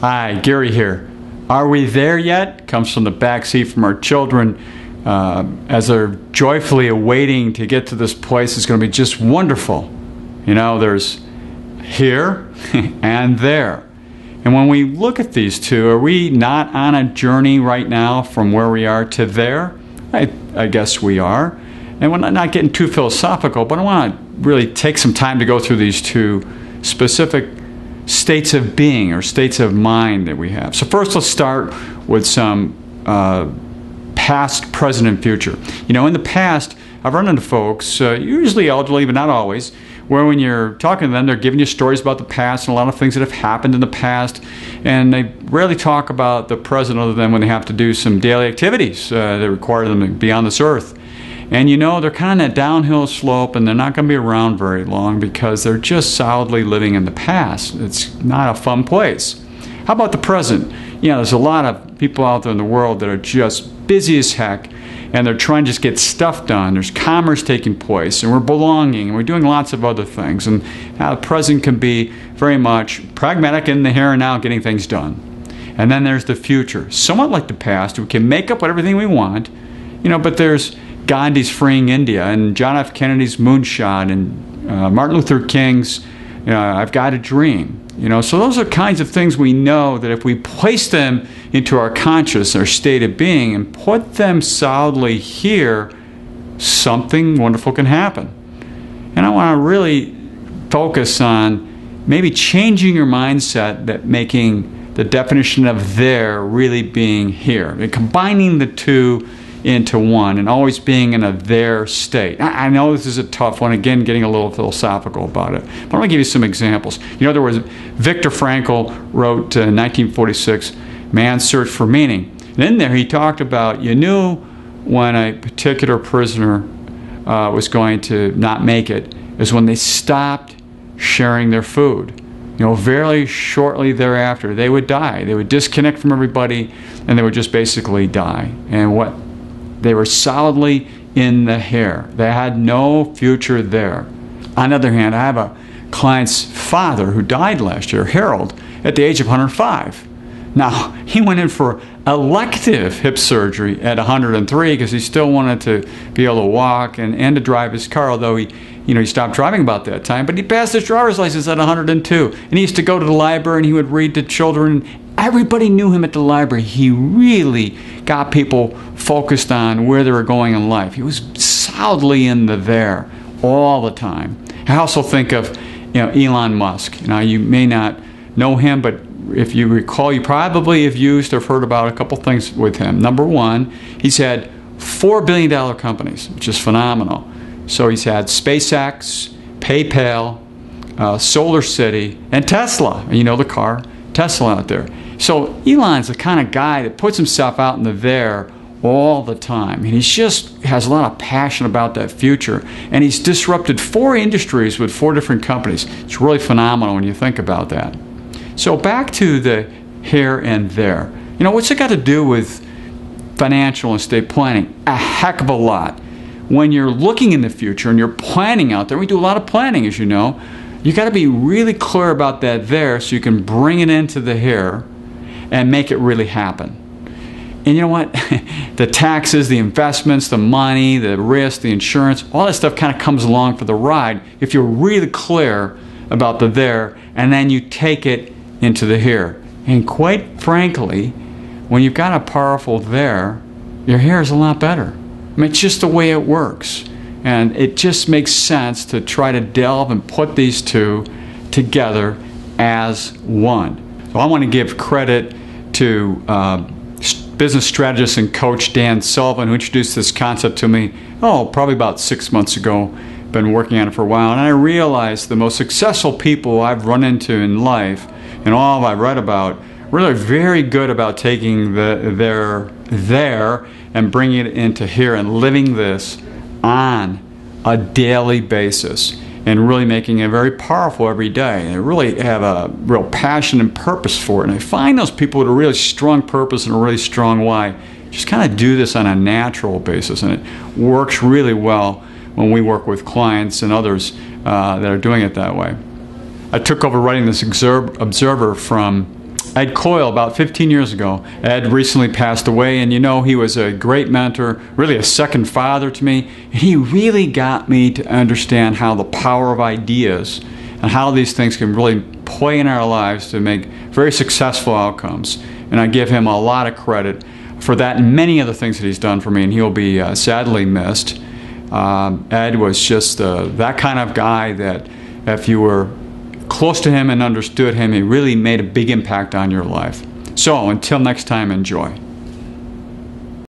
Hi, Gary here. Are we there yet? Comes from the back seat from our children as they're joyfully awaiting to get to this place. It's going to be just wonderful. You know, there's here and there. And when we look at these two, are we not on a journey right now from where we are to there? I guess we are. And we're not getting too philosophical, but I want to really take some time to go through these two specific states of being or states of mind that we have. So first, let's start with some past, present, and future. You know, in the past, I've run into folks, usually elderly, but not always, where when you're talking to them, they're giving you stories about the past and a lot of things that have happened in the past, and they rarely talk about the present other than when they have to do some daily activities that require them to be on this earth. And you know, they're kind of that downhill slope, and they're not going to be around very long because they're just solidly living in the past. It's not a fun place. How about the present? You know, there's a lot of people out there in the world that are just busy as heck, and they're trying to just get stuff done. There's commerce taking place, and we're belonging, and we're doing lots of other things. And the present can be very much pragmatic in the here and now, getting things done. And then there's the future. Somewhat like the past, we can make up everything we want, you know, but there's Gandhi's freeing India, and John F. Kennedy's moonshot, and Martin Luther King's, you know, I've got a dream. You know, so those are kinds of things we know that if we place them into our conscious, our state of being, and put them solidly here, something wonderful can happen. And I want to really focus on maybe changing your mindset, that making the definition of there really being here, and combining the two into one, and always being in a there state. I know this is a tough one, again, getting a little philosophical about it, but I'm going to give you some examples. You know, there was Viktor Frankl wrote in 1946, Man's Search for Meaning. And in there he talked about, you knew when a particular prisoner was going to not make it is when they stopped sharing their food. You know, very shortly thereafter, they would die. They would disconnect from everybody, and they would just basically die. And what they were solidly in the here. They had no future there. On the other hand, I have a client's father who died last year, Harold, at the age of 105. Now, he went in for elective hip surgery at 103 because he still wanted to be able to walk and to drive his car, although he stopped driving about that time. But he passed his driver's license at 102. And he used to go to the library and he would read to children. Everybody knew him at the library. He really got people focused on where they were going in life. He was solidly in the there all the time. I also think of, Elon Musk. Now, you may not know him, but if you recall, you probably have used or heard about a couple things with him. Number one, he's had $4 billion companies, which is phenomenal. So he's had SpaceX, PayPal, Solar City, and Tesla. You know the car, Tesla out there. So Elon's the kind of guy that puts himself out in the there all the time. And he just has a lot of passion about that future. And he's disrupted 4 industries with 4 different companies. It's really phenomenal when you think about that. So back to the here and there. You know, what's it got to do with financial and estate planning? A heck of a lot. When you're looking in the future and you're planning out there, we do a lot of planning, as you know, you got to be really clear about that there so you can bring it into the here and make it really happen. And you know what? The taxes, the investments, the money, the risk, the insurance, all that stuff kind of comes along for the ride if you're really clear about the there, and then you take it into the here. And quite frankly, when you've got a powerful there, your here is a lot better. I mean, it's just the way it works. And it just makes sense to try to delve and put these two together as one. So I want to give credit to business strategist and coach Dan Sullivan, who introduced this concept to me, probably about 6 months ago. Been working on it for a while, and I realized the most successful people I've run into in life and all I've read about really very good about taking their there and bringing it into here and living this on a daily basis and really making it very powerful every day. And they really have a real passion and purpose for it. And I find those people with a really strong purpose and a really strong why just kind of do this on a natural basis, and it works really well when we work with clients and others that are doing it that way. I took over writing this Observer from Ed Coyle, about 15 years ago. Ed recently passed away, and he was a great mentor, really a second father to me. And he really got me to understand how the power of ideas and how these things can really play in our lives to make very successful outcomes. And I give him a lot of credit for that and many other things that he's done for me, and he'll be sadly missed. Ed was just that kind of guy that if you were close to him and understood him, he really made a big impact on your life. So until next time, enjoy.